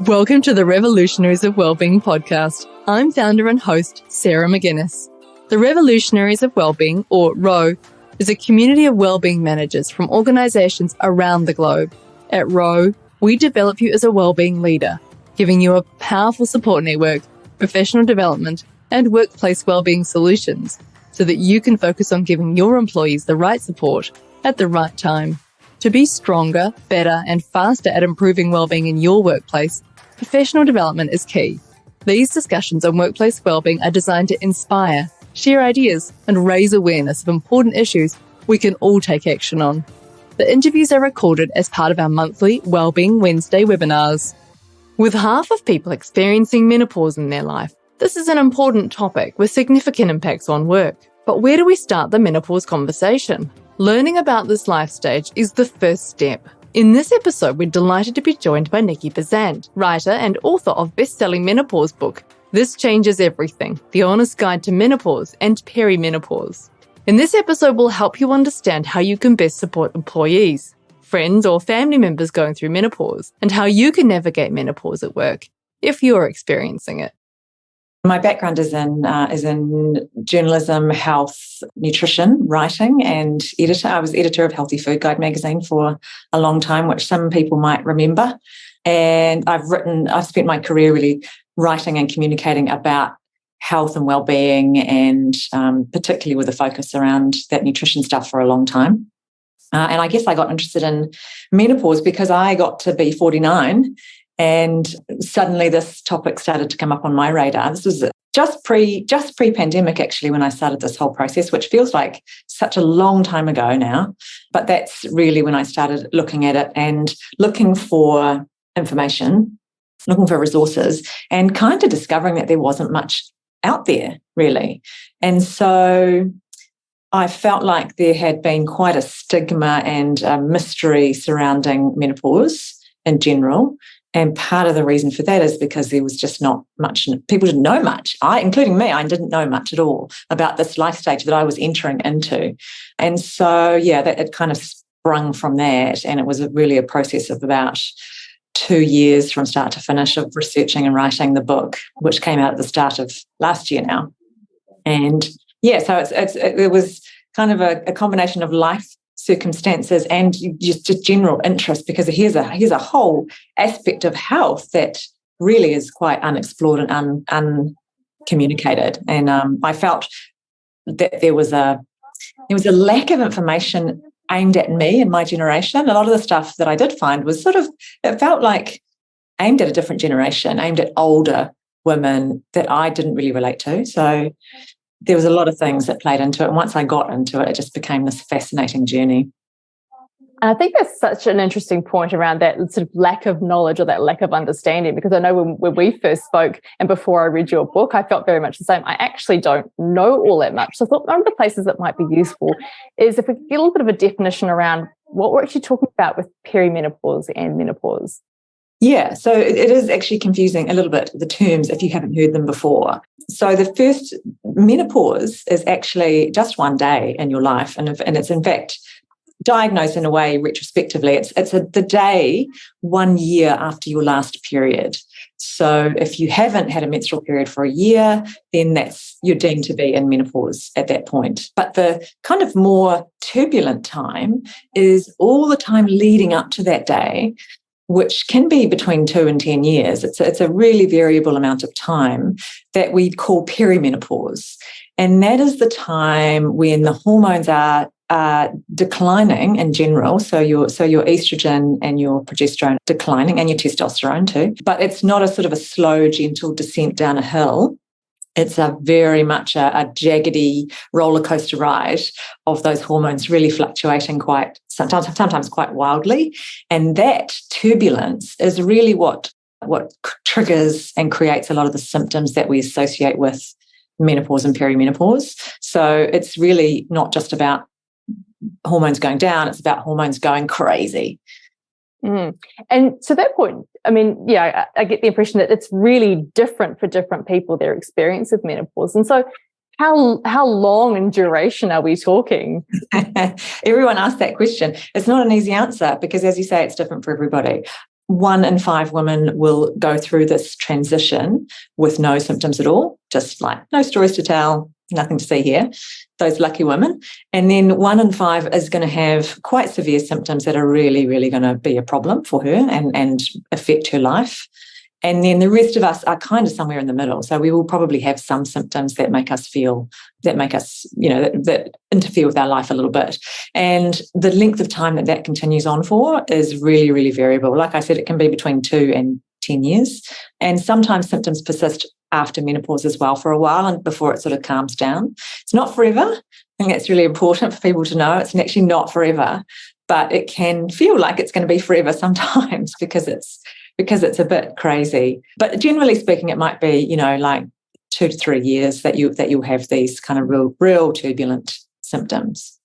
Welcome to the Revolutionaries of Wellbeing podcast. I'm founder and host, Sarah McGuinness. The Revolutionaries of Wellbeing, or ROW, is a community of wellbeing managers from organisations around the globe. At ROW, we develop you as a wellbeing leader, giving you a powerful support network, professional development, and workplace wellbeing solutions so that you can focus on giving your employees the right support at the right time. To be stronger, better, and faster at improving wellbeing in your workplace, professional development is key. These discussions on workplace wellbeing are designed to inspire, share ideas, and raise awareness of important issues we can all take action on. The interviews are recorded as part of our monthly Wellbeing Wednesday webinars. With half of people experiencing menopause in their life, this is an important topic with significant impacts on work. But where do we start the menopause conversation? Learning about this life stage is the first step. In this episode, we're delighted to be joined by Niki Bezzant, writer and author of bestselling menopause book, This Changes Everything, The Honest Guide to Menopause and Perimenopause. In this episode, we'll help you understand how you can best support employees, friends or family members going through menopause, and how you can navigate menopause at work if you're experiencing it. My background is in journalism, health, nutrition, writing, and editor. I was editor of Healthy Food Guide magazine for a long time, which some people might remember. And I've spent my career really writing and communicating about health and well-being, and particularly with a focus around that nutrition stuff for a long time. And I guess I got interested in menopause because I got to be 49. And suddenly this topic started to come up on my radar. This was just pre-pandemic, actually, when I started this whole process, which feels like such a long time ago now. But that's really when I started looking at it and looking for information, looking for resources, and kind of discovering that there wasn't much out there, really. And so I felt like there had been quite a stigma and a mystery surrounding menopause in general. And part of the reason for that is because there was just not much, people didn't know much. Including me, I didn't know much at all about this life stage that I was entering into. And so, that it kind of sprung from that. And it was really a process of about 2 years from start to finish of researching and writing the book, which came out at the start of last year now. And so it was kind of a combination of life circumstances and just general interest, because here's a whole aspect of health that really is quite unexplored and uncommunicated. And I felt that there was a lack of information aimed at me and my generation. A lot of the stuff that I did find was it felt like aimed at a different generation, aimed at older women that I didn't really relate to. So there was a lot of things that played into it. And once I got into it, it just became this fascinating journey. And I think that's such an interesting point around that sort of lack of knowledge or that lack of understanding, because I know when we first spoke and before I read your book, I felt very much the same. I actually don't know all that much. So I thought one of the places that might be useful is if we could get a little bit of a definition around what we're actually talking about with perimenopause and menopause. Yeah, so it is actually confusing a little bit, the terms, if you haven't heard them before. So the first, menopause is actually just one day in your life, and it's in fact diagnosed in a way retrospectively. It's the day 1 year after your last period. So if you haven't had a menstrual period for a year, then you're deemed to be in menopause at that point. But the kind of more turbulent time is all the time leading up to that day, which can be between 2 and 10 years. It's a really variable amount of time that we call perimenopause. And that is the time when the hormones are declining in general. So your estrogen and your progesterone declining, and your testosterone too. But it's not a sort of a slow, gentle descent down a hill. It's a very much a jaggedy roller coaster ride of those hormones really fluctuating sometimes quite wildly. And that turbulence is really what triggers and creates a lot of the symptoms that we associate with menopause and perimenopause. So it's really not just about hormones going down, it's about hormones going crazy. Mm. And to that point, I mean, I get the impression that it's really different for different people, their experience of menopause. And so how long in duration are we talking? Everyone asks that question. It's not an easy answer because, as you say, it's different for everybody. 1 in 5 women will go through this transition with no symptoms at all, just like no stories to tell, nothing to see here, those lucky women. And then 1 in 5 is going to have quite severe symptoms that are really, really going to be a problem for her and affect her life. And then the rest of us are kind of somewhere in the middle. So we will probably have some symptoms that make us, that interfere with our life a little bit. And the length of time that continues on for is really, really variable. Like I said, it can be between 2 and 10 years. And sometimes symptoms persist after menopause as well for a while and before it sort of calms down. It's not forever. I think that's really important for people to know. It's actually not forever, but it can feel like it's going to be forever sometimes because it's a bit crazy. But generally speaking, it might be, like 2 to 3 years that you'll have these kind of real turbulent symptoms.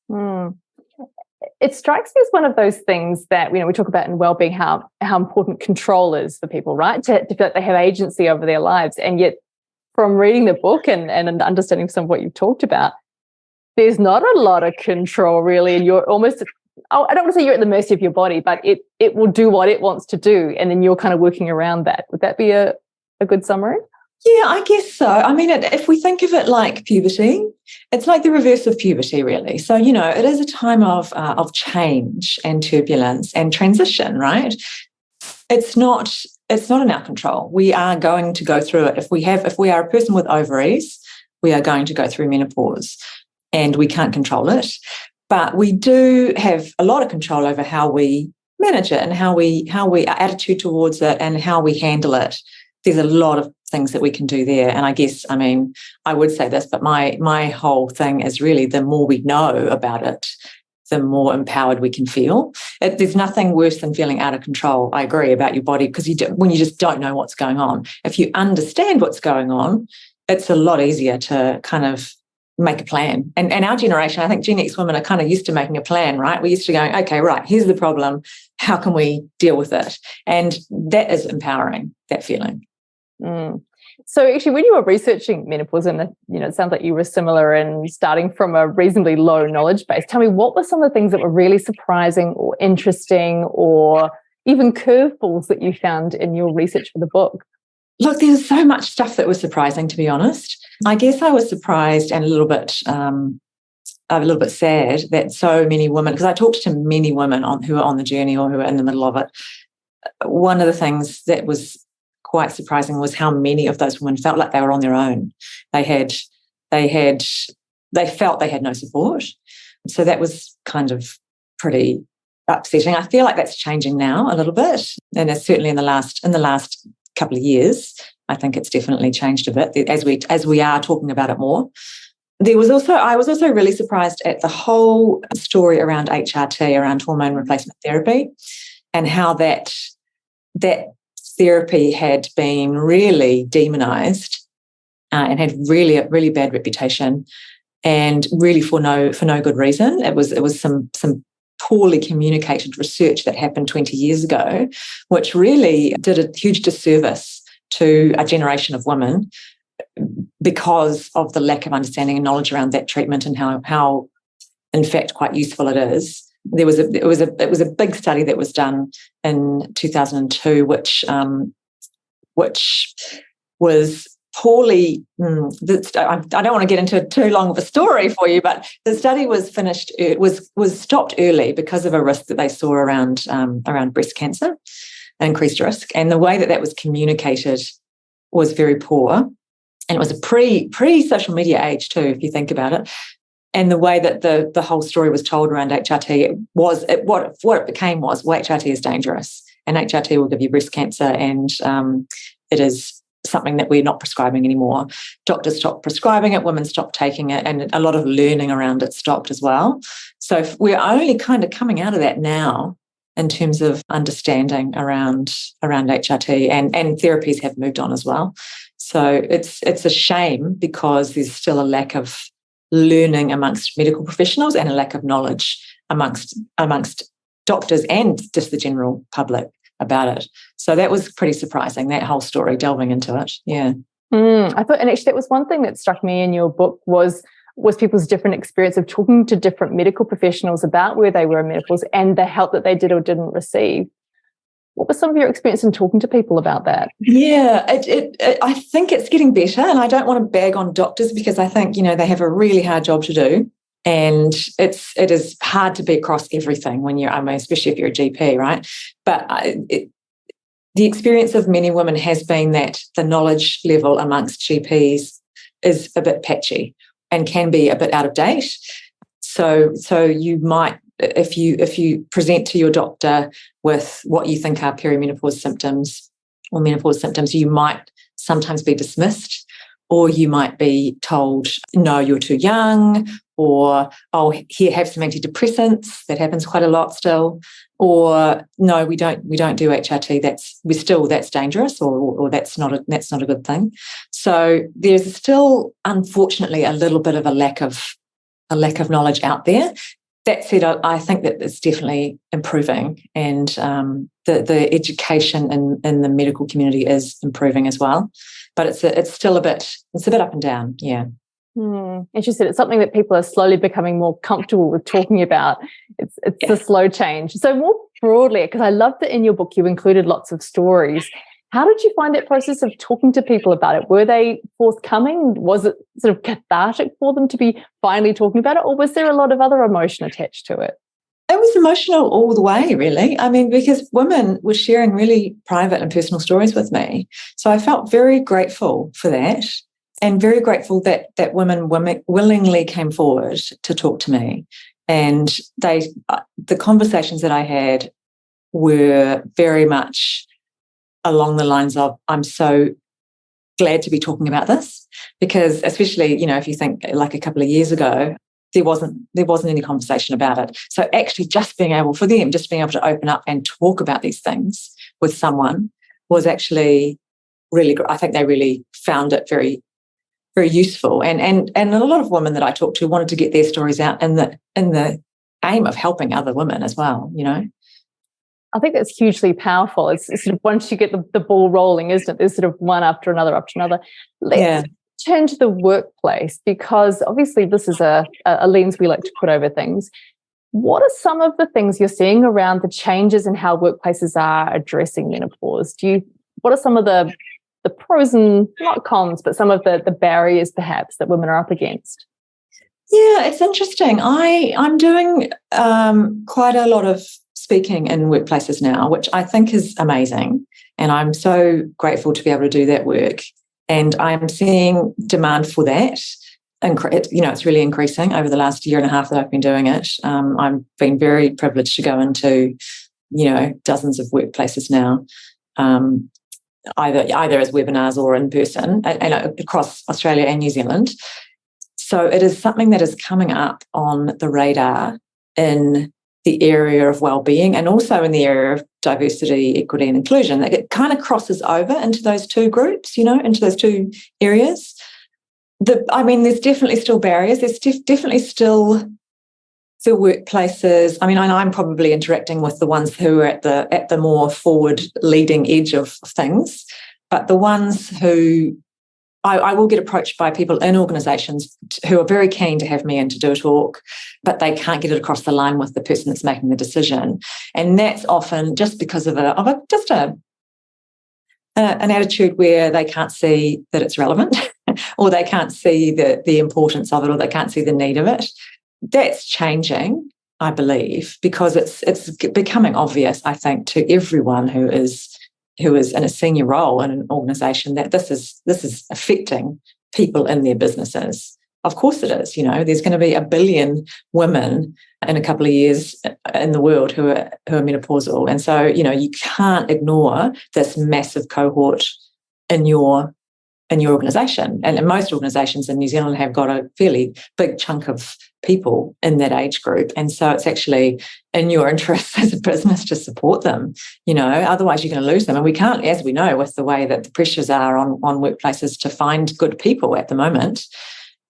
It strikes me as one of those things that we talk about in wellbeing, how important control is for people, right? To feel like they have agency over their lives. And yet from reading the book and understanding some of what you've talked about, there's not a lot of control really, and you're almost, I don't want to say you're at the mercy of your body, but it will do what it wants to do, and then you're kind of working around that. Would that be a good summary? Yeah, I guess so. I mean, if we think of it like puberty, it's like the reverse of puberty, really. So, it is a time of change and turbulence and transition, right? It's not in our control. We are going to go through it. If we are a person with ovaries, we are going to go through menopause, and we can't control it. But we do have a lot of control over how we manage it and how our attitude towards it and how we handle it. There's a lot of things that we can do there. And I guess, I would say this, but my whole thing is really the more we know about it, the more empowered we can feel. There's nothing worse than feeling out of control, I agree, about your body, because when you just don't know what's going on. If you understand what's going on, it's a lot easier to kind of make a plan. And our generation, I think Gen X women are kind of used to making a plan, right? We're used to going, okay, right, here's the problem. How can we deal with it? And that is empowering, that feeling. So actually, when you were researching menopause, and it sounds like you were similar in starting from a reasonably low knowledge base, tell me, what were some of the things that were really surprising or interesting or even curveballs that you found in your research for the book? Look, there's so much stuff that was surprising, to be honest. I guess I was surprised and a little bit sad that so many women, because I talked to many women who are on the journey or who are in the middle of it. One of the things that was quite surprising was how many of those women felt like they were on their own. They felt they had no support. So that was kind of pretty upsetting. I feel like that's changing now a little bit, and it's certainly in the last couple of years. I think it's definitely changed a bit as we are talking about it more. I was also really surprised at the whole story around HRT, around hormone replacement therapy, and how that therapy had been really demonized and had really a really bad reputation, and really for no good reason. It was some poorly communicated research that happened 20 years ago, which really did a huge disservice to a generation of women because of the lack of understanding and knowledge around that treatment and how in fact quite useful it is. It was a big study that was done in 2002, which was poorly. I don't want to get into too long of a story for you, but the study was finished. It was stopped early because of a risk that they saw around breast cancer, increased risk, and the way that was communicated was very poor. And it was a pre-social media age too, if you think about it. And the way that the whole story was told around HRT what it became was, well, HRT is dangerous, and HRT will give you breast cancer, and it is something that we're not prescribing anymore. Doctors stopped prescribing it, women stopped taking it, and a lot of learning around it stopped as well. So we're only kind of coming out of that now in terms of understanding around HRT, and therapies have moved on as well. So it's a shame because there's still a lack of learning amongst medical professionals and a lack of knowledge amongst doctors and just the general public about it. So that was pretty surprising, that whole story, delving into it. Yeah. I thought, and actually that was one thing that struck me in your book was people's different experience of talking to different medical professionals about where they were in menopause and the help that they did or didn't receive. What was some of your experience in talking to people about that? Yeah, I think it's getting better, and I don't want to bag on doctors because I think, they have a really hard job to do, and it is hard to be across everything when you're, especially if you're a GP, right? But the experience of many women has been that the knowledge level amongst GPs is a bit patchy and can be a bit out of date. So you might, if you present to your doctor with what you think are perimenopause symptoms or menopause symptoms, you might sometimes be dismissed, or you might be told, no, you're too young, or, oh, here, have some antidepressants. That happens quite a lot still. Or, no, we don't do HRT. That's dangerous, or that's not a good thing. So there's still, unfortunately, a little bit of a lack of knowledge out there. That said, I think that it's definitely improving, and the education in the medical community is improving as well. But it's still a bit up and down. Yeah. Interesting. It's something that people are slowly becoming more comfortable with talking about. It's a slow change. So more broadly, because I love that in your book you included lots of stories. How did you find that process of talking to people about it? Were they forthcoming? Was it sort of cathartic for them to be finally talking about it, or was there a lot of other emotion attached to it? It was emotional all the way, really. Because women were sharing really private and personal stories with me. So I felt very grateful for that, and very grateful that women willingly came forward to talk to me. And the conversations that I had were very much along the lines of, I'm so glad to be talking about this, because especially, if you think like a couple of years ago, there wasn't any conversation about it. So actually just being able to open up and talk about these things with someone was actually really good. I think they really found it very, very useful. And a lot of women that I talked to wanted to get their stories out in the aim of helping other women as well, I think that's hugely powerful. It's sort of, once you get the ball rolling, isn't it? There's sort of one after another. Let's turn to the workplace, because obviously this is a lens we like to put over things. What are some of the things you're seeing around the changes in how workplaces are addressing menopause? What are some of the pros and not cons, but some of the barriers perhaps that women are up against? Yeah, it's interesting. I'm doing quite a lot of speaking in workplaces now, which I think is amazing. And I'm so grateful to be able to do that work. And I'm seeing demand for that. And, it's really increasing over the last year and a half that I've been doing it. I've been very privileged to go into, dozens of workplaces now, either as webinars or in person, and across Australia and New Zealand. So it is something that is coming up on the radar in the area of wellbeing, and also in the area of diversity, equity, and inclusion. It kind of crosses over into those two groups, into those two areas. There's definitely still barriers. There's definitely still the workplaces. I'm probably interacting with the ones who are at the more forward leading edge of things, but the ones who I will get approached by people in organisations who are very keen to have me in to do a talk, but they can't get it across the line with the person that's making the decision. And that's often just because of an attitude where they can't see that it's relevant or they can't see the importance of it, or they can't see the need of it. That's changing, I believe, because it's becoming obvious, I think, to everyone who is in a senior role in an organisation that this is affecting people in their businesses. Of course it is. There's going to be 1 billion women in a couple of years in the world who are menopausal, and so you can't ignore this massive cohort in your organisation. And most organisations in New Zealand have got a fairly big chunk of people in that age group. And so it's actually in your interest as a business to support them, otherwise you're going to lose them. And we can't, as we know, with the way that the pressures are on workplaces to find good people at the moment,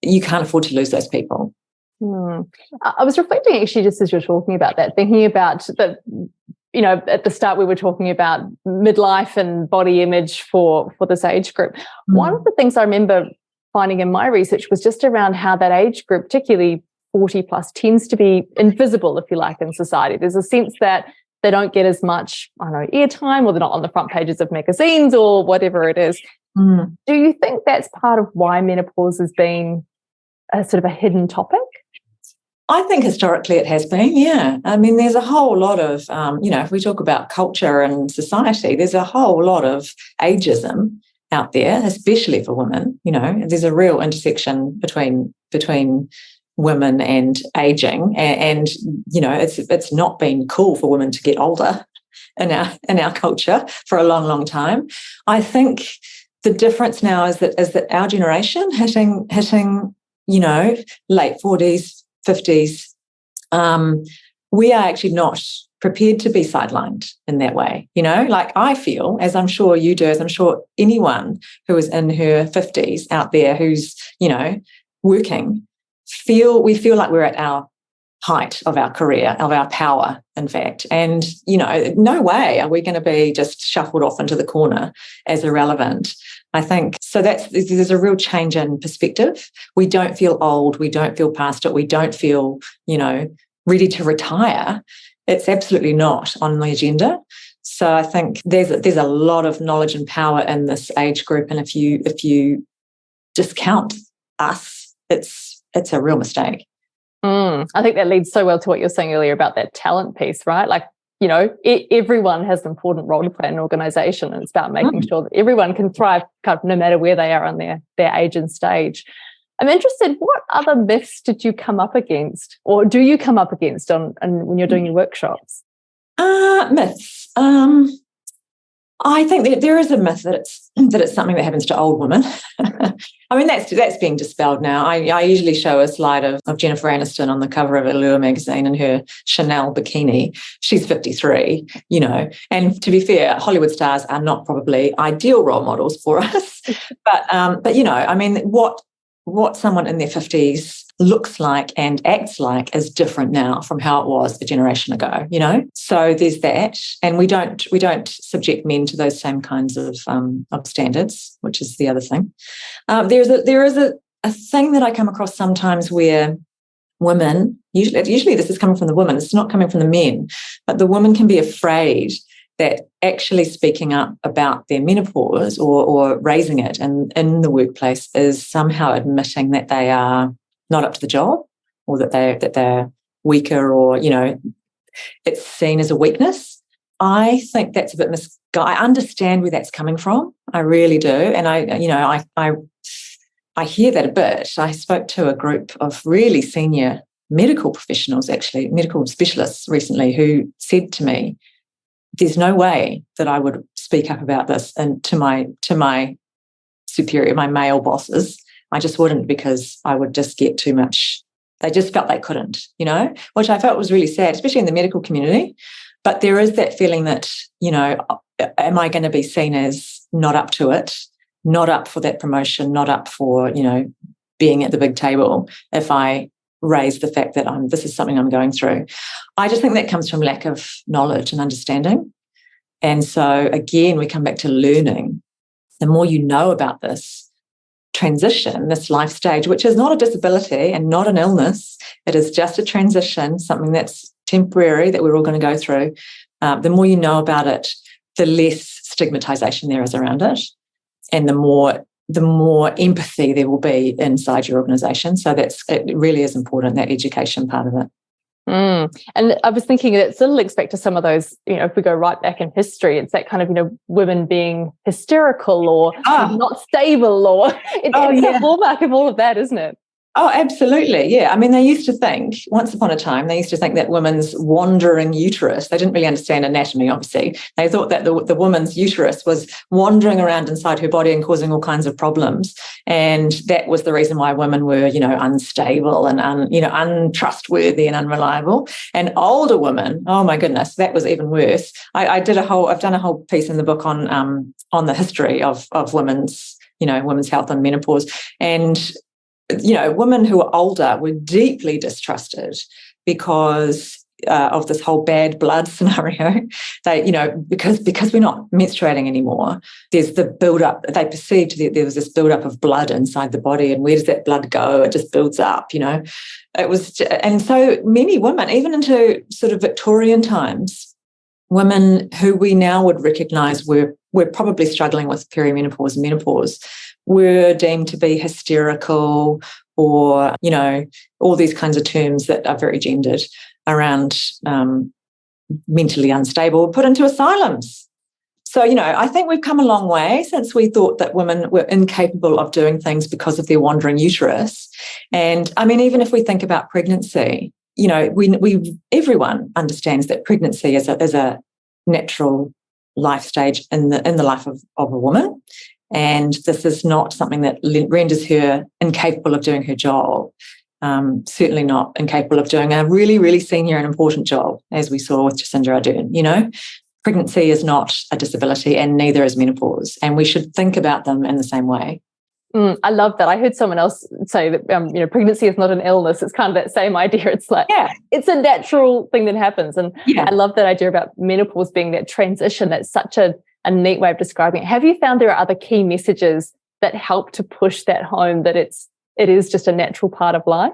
you can't afford to lose those people. I was reflecting actually just as you're talking about that, thinking about at the start we were talking about midlife and body image for this age group. One of the things I remember finding in my research was just around how that age group, particularly 40 plus, tends to be invisible, if you like, in society. There's a sense that they don't get as much, I don't know, airtime, or they're not on the front pages of magazines or whatever it is. Do you think that's part of why menopause has been a sort of a hidden topic? I think historically it has been, yeah. I mean, there's a whole lot of, if we talk about culture and society, there's a whole lot of ageism out there, especially for women. There's a real intersection between women and aging, and it's not been cool for women to get older in our culture for a long, long time. I think the difference now is that our generation hitting late 40s, 50s, we are actually not prepared to be sidelined in that way. Like I feel, as I'm sure you do, as I'm sure anyone who is in her 50s out there who's, working, we feel like we're at our height of our career, of our power, in fact. And, no way are we going to be just shuffled off into the corner as irrelevant. I think so. There's a real change in perspective. We don't feel old. We don't feel past it. We don't feel, ready to retire. It's absolutely not on the agenda. So I think there's a lot of knowledge and power in this age group. And if you discount us, it's a real mistake. I think that leads so well to what you were saying earlier about that talent piece, right? Like, everyone has an important role to play in an organisation, and it's about making sure that everyone can thrive kind of no matter where they are on their age and stage. I'm interested, what other myths did you come up against, or do you come up against when you're doing your workshops? Myths. I think that there is a myth that it's something that happens to old women. I mean, that's being dispelled now. I usually show a slide of Jennifer Aniston on the cover of Allure magazine in her Chanel bikini. She's 53, and to be fair, Hollywood stars are not probably ideal role models for us. But I mean, what someone in their 50s looks like and acts like is different now from how it was a generation ago, So there's that. And we don't subject men to those same kinds of standards, which is the other thing. There is a thing that I come across sometimes where women, usually this is coming from the women, it's not coming from the men, but the women can be afraid that actually speaking up about their menopause or raising it in the workplace is somehow admitting that they are not up to the job, or that they're weaker, or it's seen as a weakness. I think that's a bit I understand where that's coming from. I really do, and I hear that a bit. I spoke to a group of really senior medical professionals, actually medical specialists recently, who said to me, "There's no way that I would speak up about this and to my superior, my male bosses. I just wouldn't, because I would just get too much." They just felt they couldn't, which I felt was really sad, especially in the medical community. But there is that feeling that, am I going to be seen as not up to it, not up for that promotion, not up for, being at the big table if I raise the fact that this is something I'm going through. I just think that comes from lack of knowledge and understanding. And so, again, we come back to learning. The more you know about this transition, this life stage, which is not a disability and not an illness, it is just a transition, something that's temporary that we're all going to go through. The more you know about it, the less stigmatization there is around it, and the more empathy there will be inside your organization. So it really is important, that education part of it. And I was thinking that still links back to some of those, if we go right back in history, it's that kind of, women being hysterical or not stable, or it's a hallmark of all of that, isn't it? Oh, absolutely. Yeah. I mean, once upon a time, they used to think that women's wandering uterus, they didn't really understand anatomy, obviously. They thought that the woman's uterus was wandering around inside her body and causing all kinds of problems. And that was the reason why women were, unstable and, untrustworthy and unreliable. And older women, oh my goodness, that was even worse. I've done a whole piece in the book on the history of women's health and menopause. And women who are older were deeply distrusted because of this whole bad blood scenario. They, because we're not menstruating anymore, there's the build-up. They perceived that there was this build-up of blood inside the body, and where does that blood go? It just builds up, It was, and so many women, even into sort of Victorian times, women who we now would recognise were probably struggling with perimenopause and menopause were deemed to be hysterical, or, all these kinds of terms that are very gendered around mentally unstable, put into asylums. So, I think we've come a long way since we thought that women were incapable of doing things because of their wandering uterus. And I mean, even if we think about pregnancy, everyone understands that pregnancy is a natural life stage in the life of a woman. And this is not something that renders her incapable of doing her job. Certainly not incapable of doing a really, really senior and important job, as we saw with Jacinda Ardern. Pregnancy is not a disability, and neither is menopause. And we should think about them in the same way. I love that. I heard someone else say that, pregnancy is not an illness. It's kind of that same idea. It's like, it's a natural thing that happens. And I love that idea about menopause being that transition. That's such a neat way of describing it. Have you found there are other key messages that help to push that home, that it is just a natural part of life?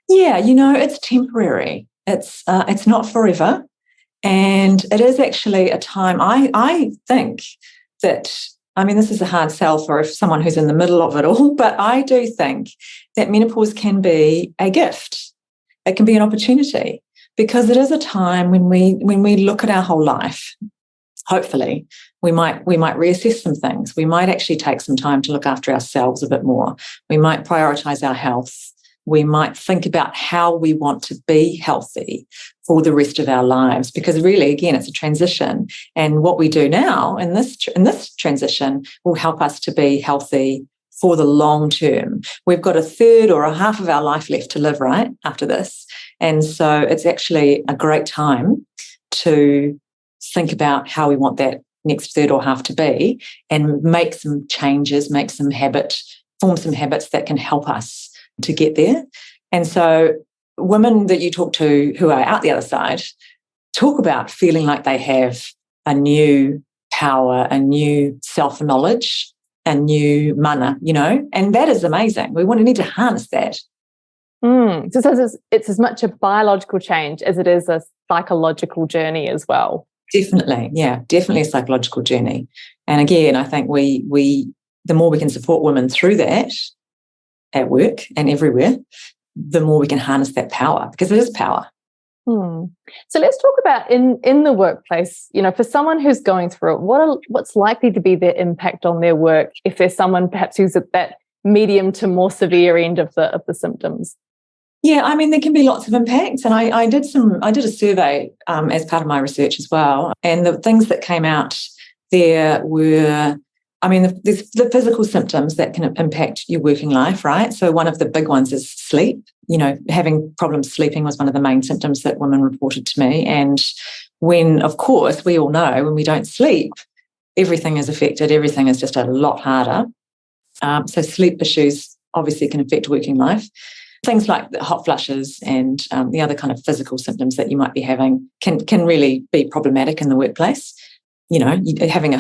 Yeah, it's temporary. It's not forever. And it is actually a time, I think that, this is a hard sell for someone who's in the middle of it all, but I do think that menopause can be a gift. It can be an opportunity, because it is a time when we look at our whole life. Hopefully, we might reassess some things. We might actually take some time to look after ourselves a bit more. We might prioritise our health. We might think about how we want to be healthy for the rest of our lives, because really, again, it's a transition. And what we do now in this transition will help us to be healthy for the long term. We've got a third or a half of our life left to live, right, after this. And so it's actually a great time to think about how we want that next third or half to be, and make some changes, form some habits that can help us to get there. And so women that you talk to who are out the other side talk about feeling like they have a new power, a new self-knowledge, a new mana, and that is amazing. We need to harness that. So it's as much a biological change as it is a psychological journey as well. Definitely, definitely a psychological journey. And again, I think we the more we can support women through that at work and everywhere, the more we can harness that power, because it is power. So let's talk about in the workplace, for someone who's going through it, what's likely to be their impact on their work if there's someone perhaps who's at that medium to more severe end of the symptoms? Yeah, there can be lots of impacts, and I did a survey as part of my research as well, and the things that came out there were, there's the physical symptoms that can impact your working life, right? So one of the big ones is sleep. Having problems sleeping was one of the main symptoms that women reported to me. And when, of course, we all know when we don't sleep, everything is affected. Everything is just a lot harder. So sleep issues obviously can affect working life. Things like the hot flushes and the other kind of physical symptoms that you might be having can really be problematic in the workplace. Having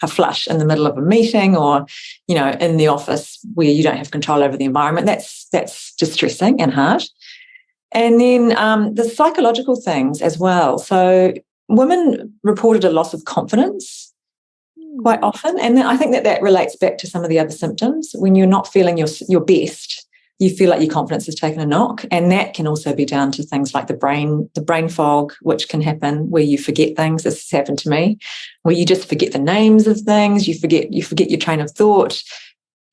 a flush in the middle of a meeting, or, in the office where you don't have control over the environment, that's distressing and hard. And then the psychological things as well. So women reported a loss of confidence quite often. And I think that relates back to some of the other symptoms. When you're not feeling your best, you feel like your confidence has taken a knock. And that can also be down to things like the brain fog, which can happen where you forget things. This has happened to me, where you just forget the names of things, you forget your train of thought.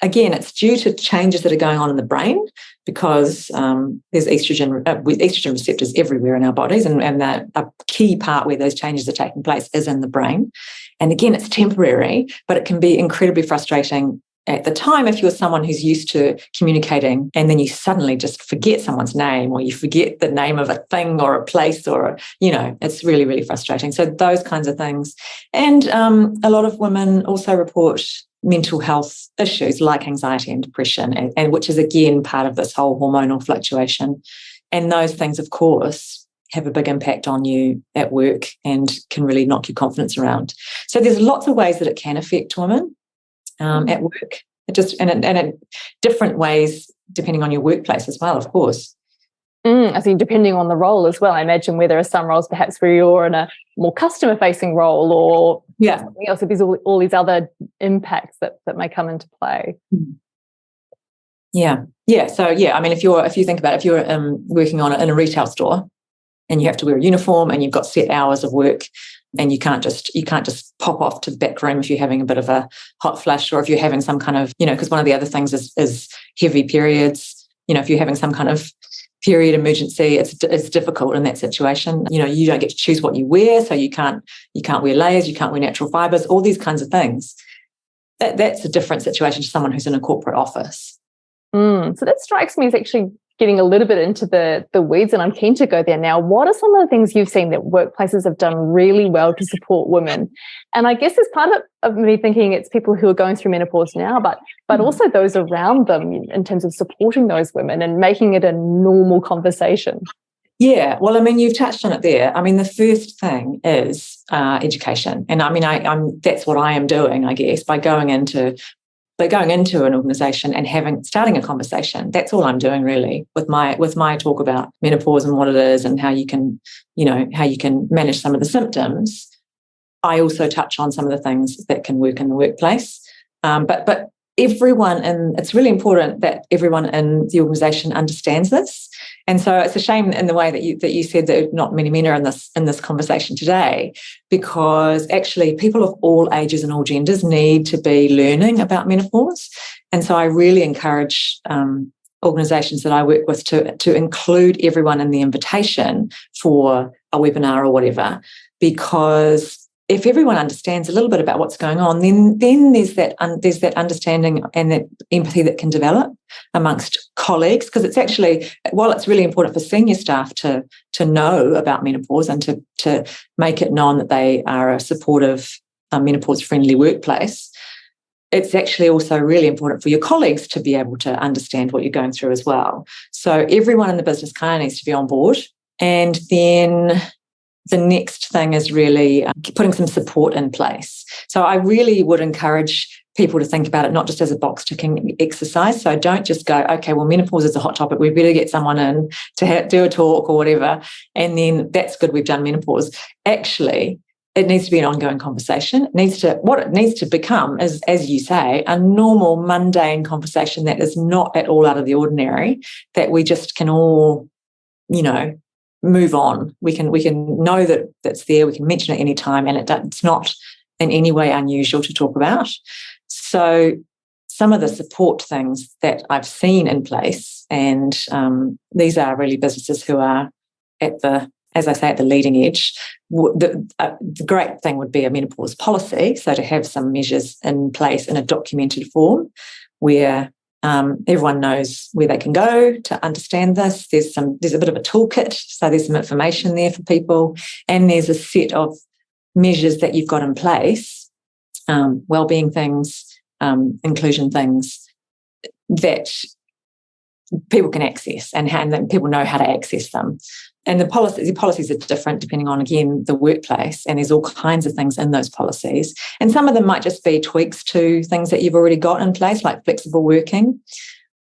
Again, it's due to changes that are going on in the brain, because there's estrogen receptors everywhere in our bodies, and that a key part where those changes are taking place is in the brain. And again, it's temporary, but it can be incredibly frustrating at the time if you're someone who's used to communicating, and then you suddenly just forget someone's name, or you forget the name of a thing or a place, or, it's really, really frustrating. So those kinds of things. And a lot of women also report mental health issues like anxiety and depression, and which is, again, part of this whole hormonal fluctuation. And those things, of course, have a big impact on you at work and can really knock your confidence around. So there's lots of ways that it can affect women at work, and in different ways depending on your workplace as well, of course. I think depending on the role as well. I imagine where there are some roles perhaps where you're in a more customer-facing role or something else. If there's all these other impacts that may come into play. Yeah. So I mean, if you think about it, if you're working in a retail store and you have to wear a uniform and you've got set hours of work, and you can't just pop off to the back room if you're having a bit of a hot flush, or if you're having some kind of, because one of the other things is heavy periods. If you're having some kind of period emergency, it's difficult in that situation. You don't get to choose what you wear, so you can't wear layers, you can't wear natural fibers, all these kinds of things. That's a different situation to someone who's in a corporate office. So that strikes me as actually getting a little bit into the weeds, and I'm keen to go there now. What are some of the things you've seen that workplaces have done really well to support women? And I guess as part of me thinking it's people who are going through menopause now, but also those around them in terms of supporting those women and making it a normal conversation. Yeah, well, I mean, you've touched on it there. I mean, the first thing is education, and I mean, I'm that's what I am doing, I guess, by going into an organisation and starting a conversation. That's all I'm doing really with my talk about menopause and what it is and how you can manage some of the symptoms. I also touch on some of the things that can work in the workplace. But everyone, and it's really important that everyone in the organisation understands this. And so it's a shame in the way that you said that not many men are in this conversation today, because actually people of all ages and all genders need to be learning about menopause. And so I really encourage organisations that I work with to include everyone in the invitation for a webinar or whatever, because if everyone understands a little bit about what's going on, then there's that understanding and that empathy that can develop amongst colleagues. Because it's actually, while it's really important for senior staff to know about menopause and to make it known that they are a supportive, menopause-friendly workplace, it's actually also really important for your colleagues to be able to understand what you're going through as well. So everyone in the business kind of needs to be on board. And then the next thing is really putting some support in place. So I really would encourage people to think about it not just as a box-ticking exercise. So don't just go, okay, well, menopause is a hot topic, we better get someone in to do a talk or whatever, and then that's good, we've done menopause. Actually, it needs to be an ongoing conversation. What it needs to become is, as you say, a normal, mundane conversation that is not at all out of the ordinary, that we just can all, move on. We can know that that's there. We can mention it any time, and it's not in any way unusual to talk about. So some of the support things that I've seen in place, and these are really businesses who are at the leading edge. The great thing would be a menopause policy. So to have some measures in place in a documented form where everyone knows where they can go to understand this. There's a bit of a toolkit, so there's some information there for people, and there's a set of measures that you've got in place, wellbeing things, inclusion things that people can access, and that people know how to access them. And the policies are different depending on, again, the workplace, and there's all kinds of things in those policies. And some of them might just be tweaks to things that you've already got in place, like flexible working.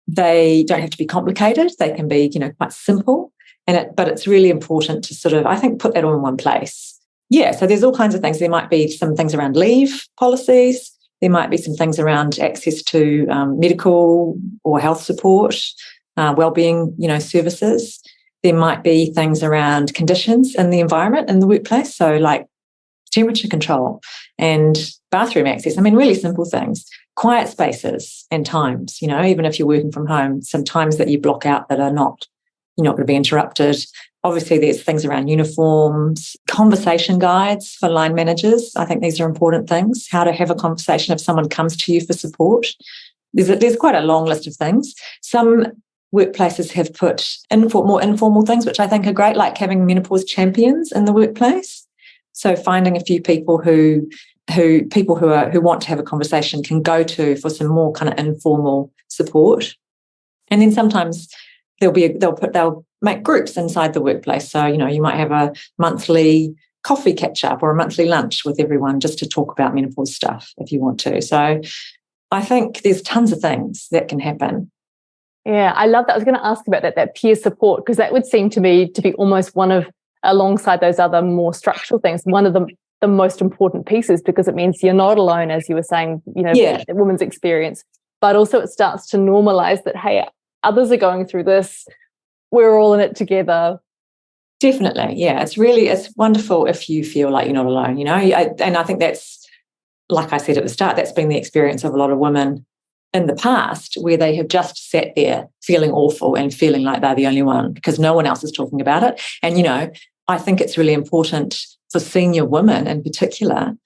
They don't have to be complicated. They can be, quite simple. But it's really important to sort of, I think, put that all in one place. Yeah, so there's all kinds of things. There might be some things around leave policies. There might be some things around access to medical or health support, wellbeing, services. There might be things around conditions in the environment in the workplace, so like temperature control and bathroom access. I mean, really simple things. Quiet spaces and times, even if you're working from home, some times that you block out that you're not going to be interrupted. Obviously, there's things around uniforms, conversation guides for line managers. I think these are important things. How to have a conversation if someone comes to you for support. There's quite a long list of things. Some workplaces have put more informal things, which I think are great, like having menopause champions in the workplace. So finding a few people who want to have a conversation can go to for some more kind of informal support. And then sometimes they'll make groups inside the workplace. So, you might have a monthly coffee catch up or a monthly lunch with everyone just to talk about menopause stuff if you want to. So I think there's tons of things that can happen. Yeah, I love that. I was going to ask about that peer support, because that would seem to me to be almost one of, alongside those other more structural things, one of the most important pieces, because it means you're not alone, as you were saying, the woman's experience, but also it starts to normalize that, hey, others are going through this. We're all in it together. Definitely. Yeah. It's wonderful if you feel like you're not alone, and I think that's, like I said at the start, that's been the experience of a lot of women in the past, where they have just sat there feeling awful and feeling like they're the only one because no one else is talking about it. And, I think it's really important for senior women in particular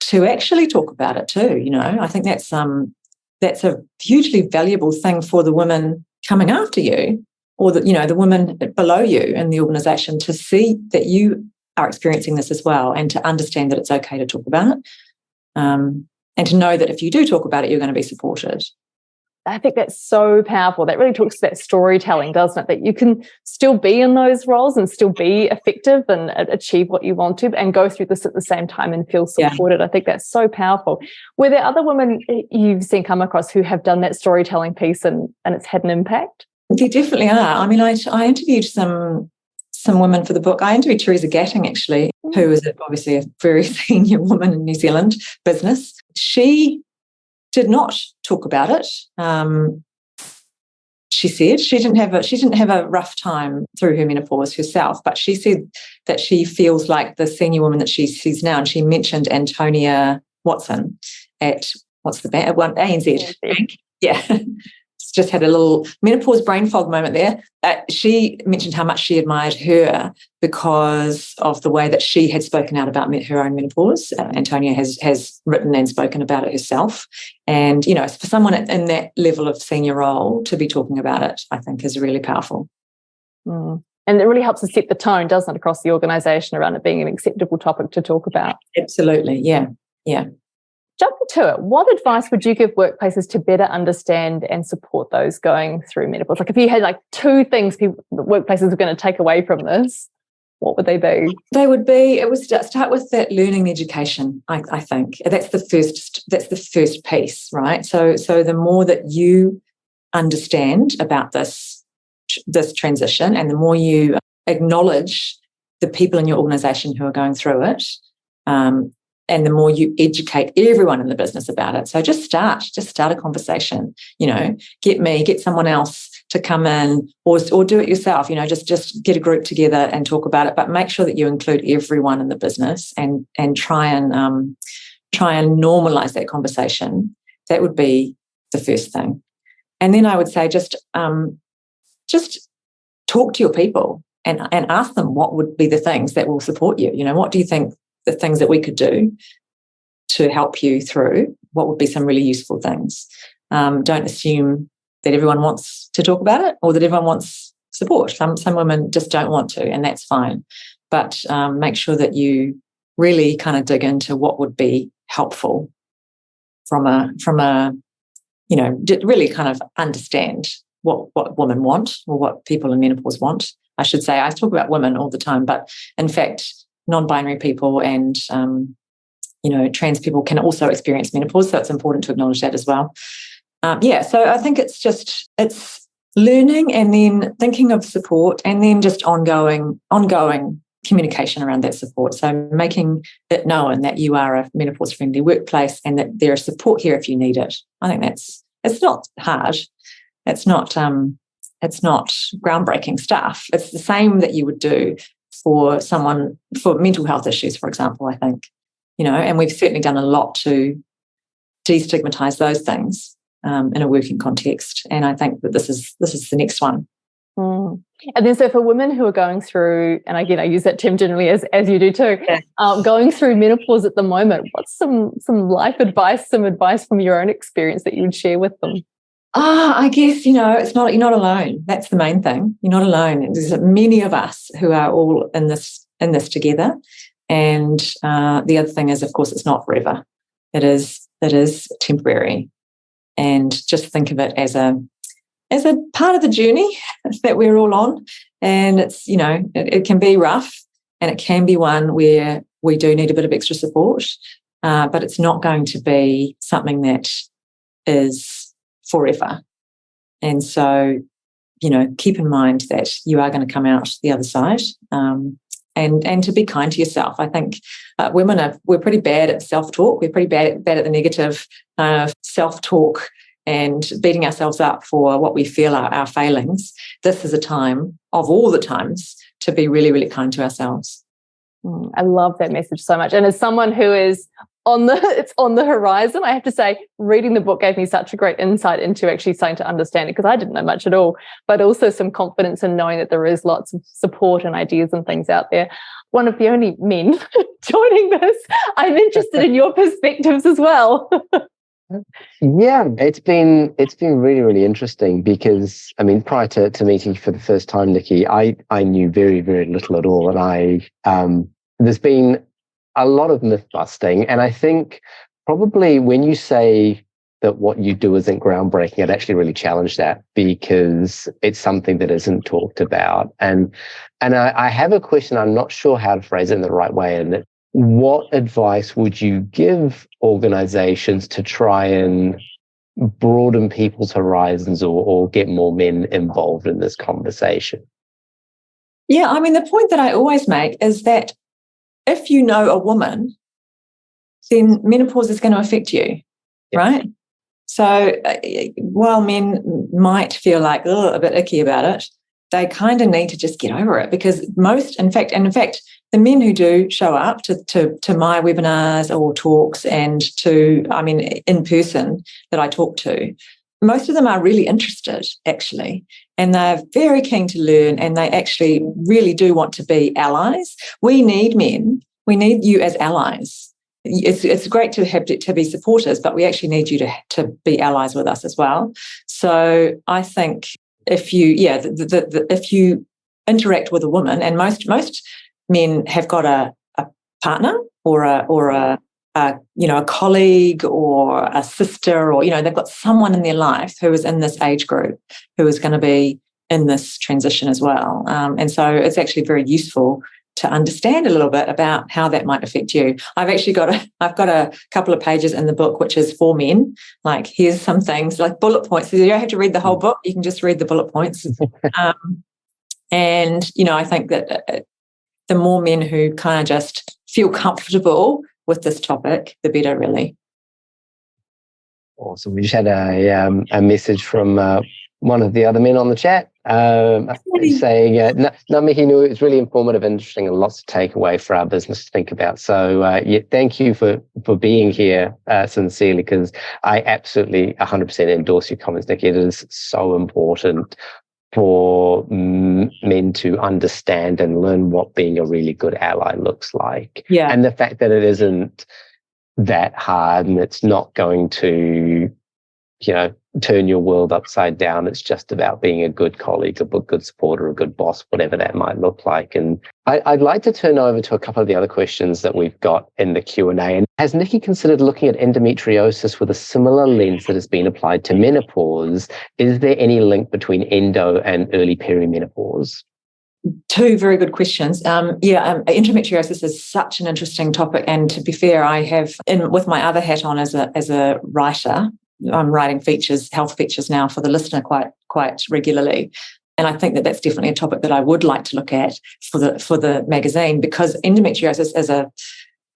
to actually talk about it too. I think that's a hugely valuable thing for the women coming after you, or the women below you in the organisation, to see that you are experiencing this as well, and to understand that it's okay to talk about it. And to know that if you do talk about it, you're going to be supported. I think that's so powerful. That really talks to that storytelling, doesn't it? That you can still be in those roles and still be effective and achieve what you want to, and go through this at the same time and feel supported. Yeah. I think that's so powerful. Were there other women you've seen come across who have done that storytelling piece and it's had an impact? There definitely are. I mean, I interviewed some women for the book. I interviewed Teresa Gatting, actually, who is obviously a very senior woman in New Zealand business. She did not talk about it. She said she didn't have a rough time through her menopause herself, but she said that she feels like the senior woman that she sees now, and she mentioned Antonia Watson at what's the bank at one ANZ Bank. Yeah. Just had a little menopause brain fog moment there. She mentioned how much she admired her because of the way that she had spoken out about her own menopause. Antonia has written and spoken about it herself. And, for someone in that level of senior role to be talking about it, I think is really powerful. Mm. And it really helps to set the tone, doesn't it, across the organisation around it being an acceptable topic to talk about. Absolutely, yeah. Jumping to it, what advice would you give workplaces to better understand and support those going through menopause? Like, if you had two things workplaces are going to take away from this, what would they be? It would start with that learning education. I think that's the first piece, right? So the more that you understand about this transition, and the more you acknowledge the people in your organisation who are going through it, and the more you educate everyone in the business about it. So just start a conversation, get someone else to come in, or do it yourself, just get a group together and talk about it, but make sure that you include everyone in the business and try and normalize that conversation. That would be the first thing. And then I would say just talk to your people and ask them what would be the things that will support you. What do you think the things that we could do to help you through? What would be some really useful things? Don't assume that everyone wants to talk about it or that everyone wants support. Some women just don't want to, and that's fine. But make sure that you really kind of dig into what would be helpful from a really kind of understand what women want, or what people in menopause want. I should say, I talk about women all the time, but in fact, non-binary people and trans people can also experience menopause, so it's important to acknowledge that as well. So I think it's learning, and then thinking of support, and then just ongoing communication around that support. So making it known that you are a menopause-friendly workplace and that there is support here if you need it. I think it's not hard. It's not groundbreaking stuff. It's the same that you would do for someone for mental health issues, for example, I think, and we've certainly done a lot to destigmatize those things in a working context. And I think that this is the next one. Mm. And then, so for women who are going through, and again, I use that term generally as you do too, going through menopause at the moment, what's some life advice, some advice from your own experience that you would share with them? I guess, you're not alone. That's the main thing. You're not alone. There's many of us who are all in this together. And the other thing is, of course, it's not forever. It is temporary. And just think of it as a part of the journey that we're all on. And it's, it can be rough, and it can be one where we do need a bit of extra support, but it's not going to be something that is forever. And so keep in mind that you are going to come out the other side, and to be kind to yourself. I think we're pretty bad at self-talk. We're pretty bad at the negative self-talk and beating ourselves up for what we feel are our failings. This is a time of all the times to be really, really kind to ourselves. I love that message so much. And as someone who is it's on the horizon, I have to say, reading the book gave me such a great insight into actually starting to understand it, because I didn't know much at all, but also some confidence in knowing that there is lots of support and ideas and things out there. One of the only men joining this, I'm interested in your perspectives as well. Yeah, it's been really, really interesting, because prior to meeting you for the first time, Niki, I knew very, very little at all, and there's been a lot of myth busting, and I think probably when you say that what you do isn't groundbreaking, I'd actually really challenge that, because it's something that isn't talked about. And I have a question. I'm not sure how to phrase it in the right way, and what advice would you give organizations to try and broaden people's horizons or get more men involved in this conversation? Yeah, the point that I always make is that if you know a woman, then menopause is going to affect you, right? So while men might feel like a bit icky about it, they kind of need to just get over it, because in fact, the men who do show up to my webinars or talks and to, in person that I talk to, most of them are really interested, actually, and they're very keen to learn, and they actually really do want to be allies. We need men. We need you as allies. It's great to be supporters, but we actually need you to be allies with us as well. So I think if you interact with a woman, and most men have got a partner or a colleague or a sister, or they've got someone in their life who is in this age group who is going to be in this transition as well, and so it's actually very useful to understand a little bit about how that might affect you. I've got a couple of pages in the book which is for men. Like, here's some things, like bullet points. So you don't have to read the whole book. You can just read the bullet points. And I think that the more men who kind of just feel comfortable with this topic, the better, really. Awesome. We just had a message from one of the other men on the chat saying, Niki, it's really informative, interesting, and lots to take away for our business to think about. So thank you for being here sincerely, because I absolutely 100% endorse your comments, Niki. It is so important for men to understand and learn what being a really good ally looks like. Yeah. And the fact that it isn't that hard, and it's not going to, turn your world upside down. It's just about being a good colleague, a good supporter, a good boss, whatever that might look like. And I'd like to turn over to a couple of the other questions that we've got in the Q&A. And has Niki considered looking at endometriosis with a similar lens that has been applied to menopause? Is there any link between endo and early perimenopause? Two very good questions. Endometriosis is such an interesting topic, and to be fair, I have, with my other hat on as a writer, I'm writing health features now for the listener quite regularly, and I think that that's definitely a topic that I would like to look at for the magazine, because endometriosis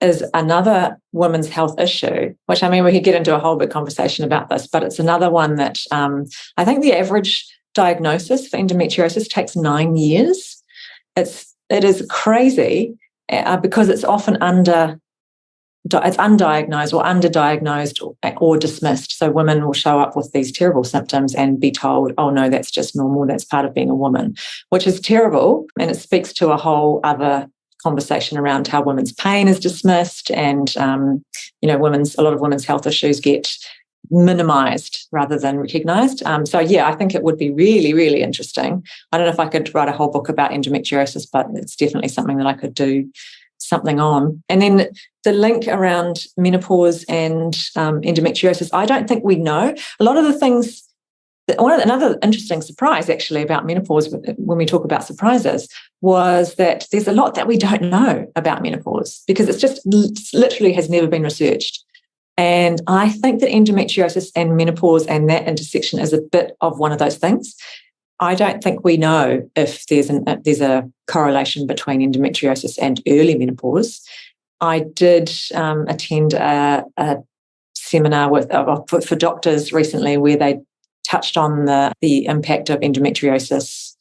is another women's health issue, which we could get into a whole big conversation about this, but it's another one that I think the average diagnosis for endometriosis takes 9 years. It is crazy because it's often undiagnosed or underdiagnosed or dismissed. So women will show up with these terrible symptoms and be told, oh no, that's just normal, that's part of being a woman, which is terrible. And it speaks to a whole other conversation around how women's pain is dismissed, and a lot of women's health issues get minimized rather than recognized. I think it would be really, really interesting. I don't know if I could write a whole book about endometriosis, but it's definitely something that I could do something on. And then the link around menopause and endometriosis, I don't think we know. A lot of the things, another interesting surprise actually about menopause, when we talk about surprises, was that there's a lot that we don't know about menopause, because it's just literally has never been researched. And I think that endometriosis and menopause and that intersection is a bit of one of those things. I don't think we know if there's a correlation between endometriosis and early menopause. I did attend a seminar for doctors recently where they touched on the impact of endometriosis,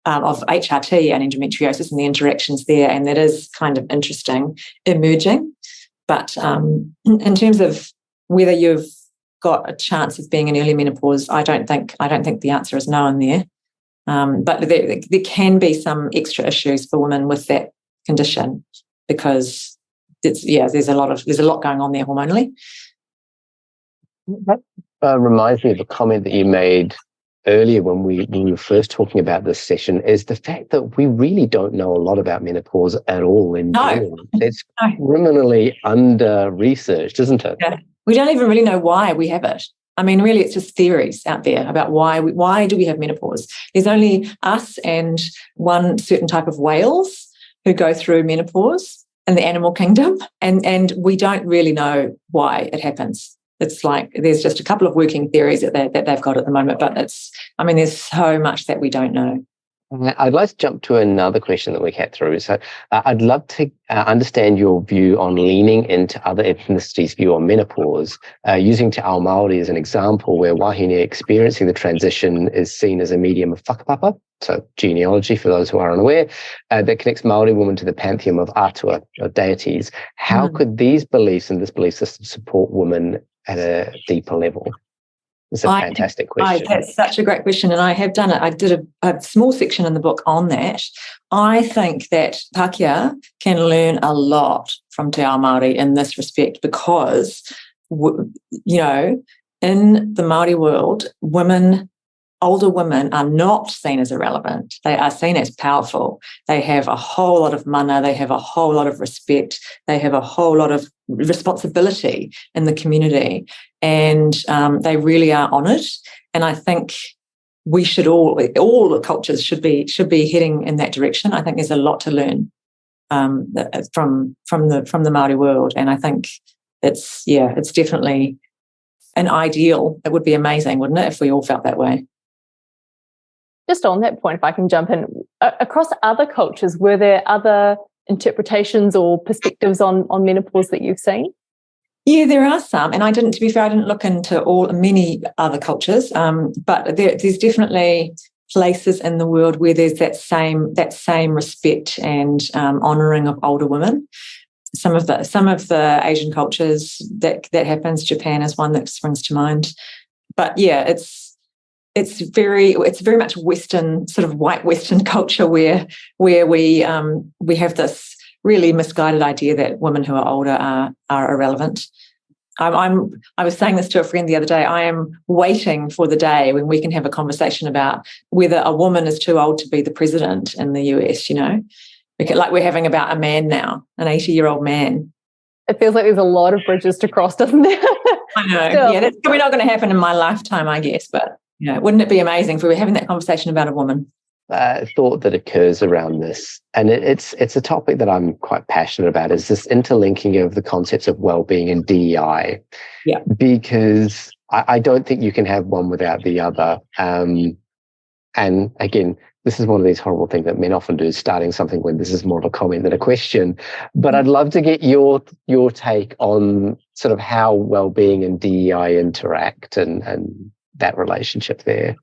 of HRT and endometriosis and the interactions there, and that is kind of interesting, emerging. But in terms of whether you've got a chance of being in early menopause, I don't think the answer is no in there. But there can be some extra issues for women with that condition because there's a lot going on there hormonally. That reminds me of a comment that you made earlier when we were first talking about this session, is the fact that we really don't know a lot about menopause at all in general. It's criminally under-researched, isn't it? Yeah. We don't even really know why we have it. I mean, really, it's just theories out there about why do we have menopause. There's only us and one certain type of whales who go through menopause in the animal kingdom, and we don't really know why it happens. It's like there's just a couple of working theories that they've got at the moment, but there's so much that we don't know. I'd like to jump to another question that we get through. So I'd love to understand your view on leaning into other ethnicities' view on menopause, using Te Ao Māori as an example, where wahine experiencing the transition is seen as a medium of whakapapa, so genealogy for those who are unaware, that connects Māori women to the pantheon of atua, or deities. How could these beliefs and this belief system support women at a deeper level? It's a fantastic question. That's such a great question, and I have done it. I did a small section in the book on that. I think that Pākehā can learn a lot from Te Ao Māori in this respect because, in the Māori world, older women are not seen as irrelevant. They are seen as powerful. They have a whole lot of mana. They have a whole lot of respect. They have a whole lot of responsibility in the community, and they really are honoured. And I think we should all the cultures should be heading in that direction. I think there's a lot to learn from the Māori world, and I think it's definitely an ideal. It would be amazing, wouldn't it, if we all felt that way? Just on that point, if I can jump in, across other cultures, were there other interpretations or perspectives on menopause that you've seen? Yeah, there are some, and I didn't look into many other cultures, but there's definitely places in the world where there's that same respect and honouring of older women. Some of the Asian cultures that happens. Japan is one that springs to mind, but yeah, it's very much Western, sort of white Western culture where we have this really misguided idea that women who are older are irrelevant. I was saying this to a friend the other day. I am waiting for the day when we can have a conversation about whether a woman is too old to be the president in the US, like we're having about a man now, an 80-year-old man. It feels like there's a lot of bridges to cross, doesn't it? I know. Still. Yeah, that's probably not going to happen in my lifetime, I guess, but wouldn't it be amazing if we were having that conversation about a woman? Thought that occurs around this, and it's a topic that I'm quite passionate about, is this interlinking of the concepts of well-being and DEI. Yeah. Because I don't think you can have one without the other. And again, this is one of these horrible things that men often do, is starting something when this is more of a comment than a question. But I'd love to get your take on sort of how well-being and DEI interact and that relationship there.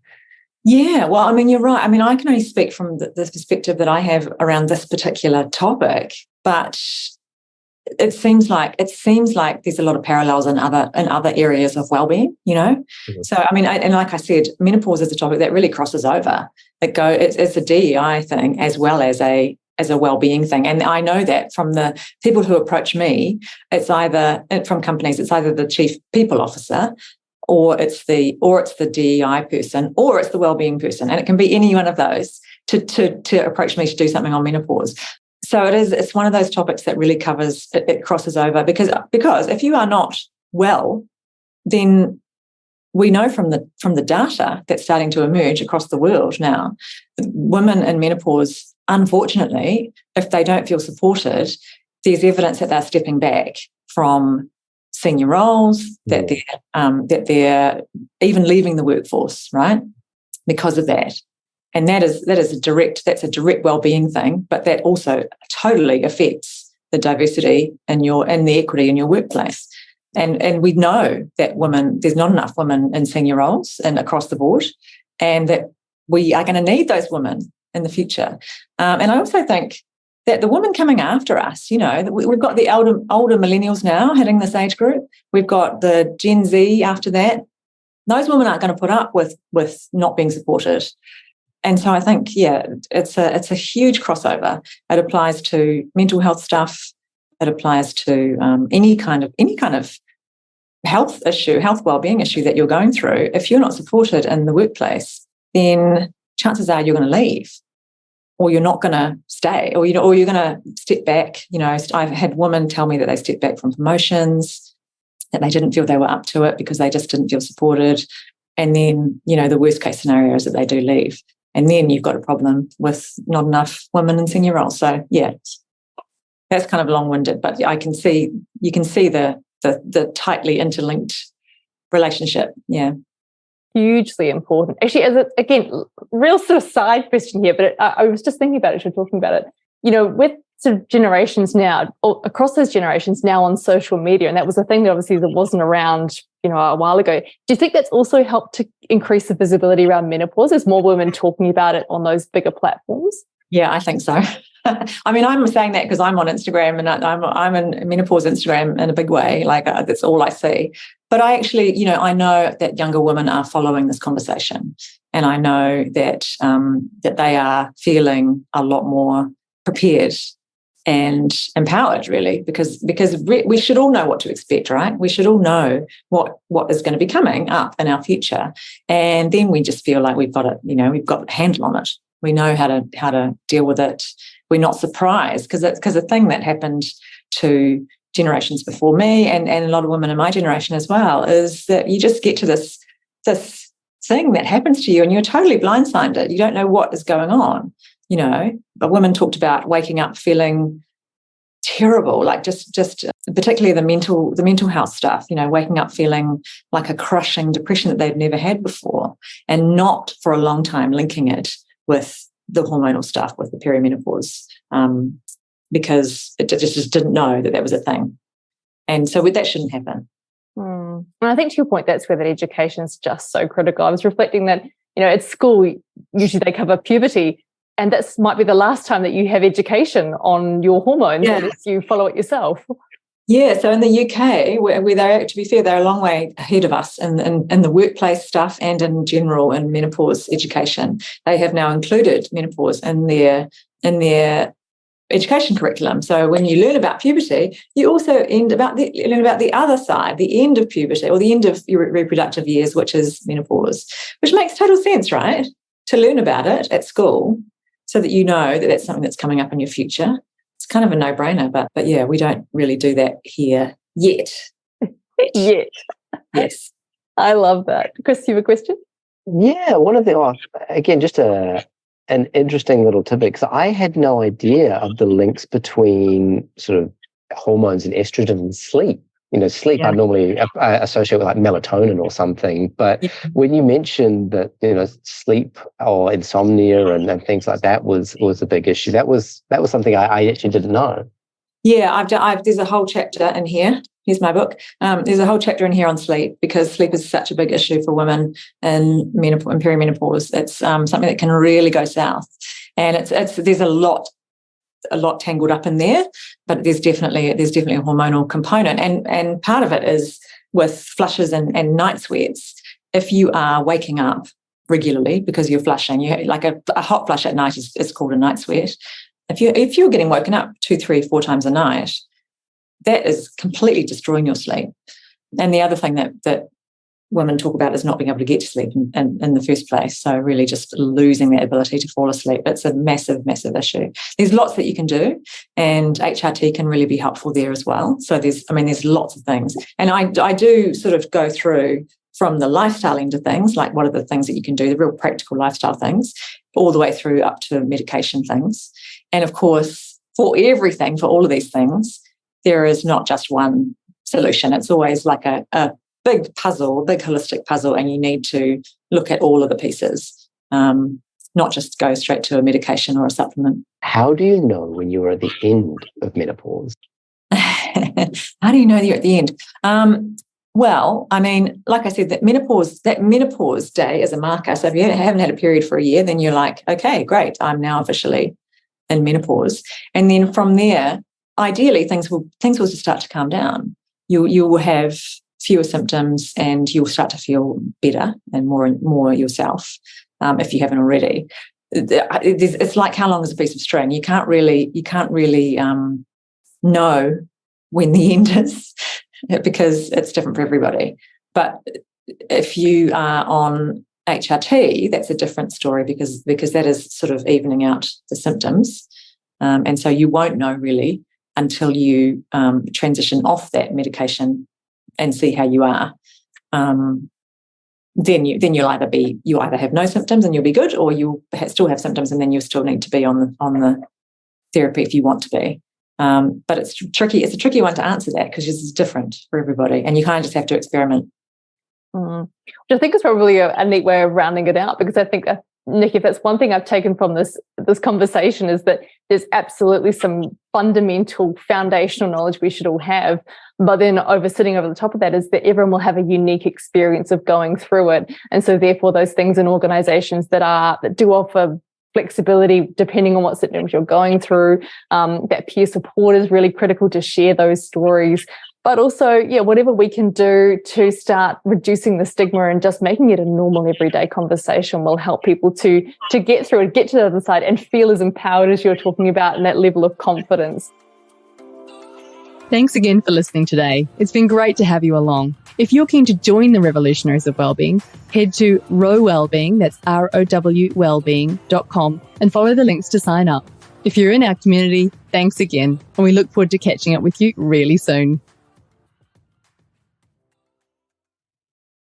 Yeah, well, I mean, you're right. I mean, I can only speak from the perspective that I have around this particular topic, but it seems like there's a lot of parallels in other areas of well-being, Mm-hmm. So, I mean, and like I said, menopause is a topic that really crosses over. It's a DEI thing as well as a well-being thing, and I know that from the people who approach me. From companies, it's either the chief people officer, or it's the DEI person, or it's the wellbeing person, and it can be any one of those to approach me to do something on menopause. So it's one of those topics that really it crosses over, because if you are not well, then we know from the data that's starting to emerge across the world now, women in menopause, unfortunately, if they don't feel supported, there's evidence that they're stepping back from senior roles, that they're even leaving the workforce, right? because of that. And that's a direct well-being thing, but that also totally affects the diversity and the equity in your workplace. And we know that there's not enough women in senior roles and across the board, and that we are going to need those women in the future. And I also think that the women coming after us, we've got the older millennials now hitting this age group. We've got the Gen Z after that. Those women aren't going to put up with not being supported. And so I think, it's a huge crossover. It applies to mental health stuff. It applies to any kind of health issue, health wellbeing issue that you're going through. If you're not supported in the workplace, then chances are you're going to leave, or you're not going to stay, or you're going to step back. I've had women tell me that they stepped back from promotions, that they didn't feel they were up to it because they just didn't feel supported. And then, the worst case scenario is that they do leave. And then you've got a problem with not enough women in senior roles. So, that's kind of long-winded, but you can see the tightly interlinked relationship. Yeah. Hugely important. Actually, again, real sort of side question here, but I was just thinking about it as you're talking about it. With sort of generations now, or across those generations now on social media, and that was a thing that obviously that wasn't around, a while ago. Do you think that's also helped to increase the visibility around menopause? There's more women talking about it on those bigger platforms? Yeah, I think so. I mean, I'm saying that because I'm on Instagram, and I'm in menopause Instagram in a big way. Like, that's all I see. But I actually, I know that younger women are following this conversation, and I know that that they are feeling a lot more prepared and empowered, really, because we should all know what to expect, right? We should all know what is going to be coming up in our future, and then we just feel like we've got it. We've got a handle on it. We know how to deal with it. We're not surprised because a thing that happened to generations before me and a lot of women in my generation as well is that you just get to this thing that happens to you and you're totally blindsided. You don't know what is going on. A woman talked about waking up feeling terrible, like just particularly the mental health stuff, waking up feeling like a crushing depression that they'd never had before, and not for a long time linking it with the hormonal stuff, with the perimenopause, because it just didn't know that was a thing. And so that shouldn't happen. And I think to your point, that's where that education is just so critical. I was reflecting that, at school, usually they cover puberty, and that might be the last time that you have education on your hormones unless you follow it yourself. Yeah, so in the UK, where they're, to be fair, they're a long way ahead of us in the workplace stuff and in general in menopause education. They have now included menopause in their education curriculum. So when you learn about puberty, you also learn about the other side, the end of puberty, or the end of your reproductive years, which is menopause, which makes total sense, right? To learn about it at school so that you know that that's something that's coming up in your future. It's kind of a no-brainer, but yeah, we don't really do that here yet. Yet. Yes. I love that. Chris, you have a question? Yeah, one of the, again, just an interesting little tidbit, because I had no idea of the links between sort of hormones and estrogen and sleep. Sleep I normally associate with like melatonin or something, but when you mentioned that, sleep or insomnia and things like that was a big issue, that was something I actually didn't know. Yeah, there's a whole chapter in here. Here's my book. There's a whole chapter in here on sleep, because sleep is such a big issue for women in perimenopause. It's something that can really go south, and there's a lot tangled up in there, but there's definitely a hormonal component, and part of it is with flushes and night sweats. If you are waking up regularly because you're flushing, like a hot flush at night is called a night sweat. If you're getting woken up 2, 3, 4 times a night, that is completely destroying your sleep. And the other thing that women talk about is not being able to get to sleep in the first place. So really just losing that ability to fall asleep. It's a massive, massive issue. There's lots that you can do, and HRT can really be helpful there as well. So there's lots of things. And I do sort of go through from the lifestyle end of things, like what are the things that you can do, the real practical lifestyle things, all the way through up to medication things. And of course, for all of these things, there is not just one solution. It's always like a big puzzle, a big holistic puzzle, and you need to look at all of the pieces not just go straight to a medication or a supplement. How do you know when you're at the end of menopause? How do you know you're at the end? Well, I mean, like I said, that menopause day is a marker. So if you haven't had a period for a year, then you're like, okay, great, I'm now officially in menopause. And then from there, ideally, things will just start to calm down. You will have fewer symptoms, and you'll start to feel better and more yourself if you haven't already. It's like how long is a piece of string? You can't really know when the end is, because it's different for everybody. But if you are on HRT, that's a different story because that is sort of evening out the symptoms. And so you won't know really until you transition off that medication and see how you are. Then you'll either have no symptoms and you'll be good, or you'll still have symptoms and then you'll still need to be on the therapy if you want to be. But it's tricky. It's a tricky one to answer that because it's different for everybody, and you kind of just have to experiment. Which I think is probably a neat way of rounding it out, because I think, Niki, if that's one thing I've taken from this conversation, is that there's absolutely some fundamental foundational knowledge we should all have, but then sitting over the top of that is that everyone will have a unique experience of going through it, and so therefore those things in organisations that do offer flexibility depending on what symptoms you're going through, that peer support is really critical to share those stories. But also, whatever we can do to start reducing the stigma and just making it a normal everyday conversation will help people to get through it, get to the other side, and feel as empowered as you're talking about, and that level of confidence. Thanks again for listening today. It's been great to have you along. If you're keen to join the Revolutionaries of Wellbeing, head to Row Wellbeing, that's ROWwellbeing.com, and follow the links to sign up. If you're in our community, thanks again, and we look forward to catching up with you really soon.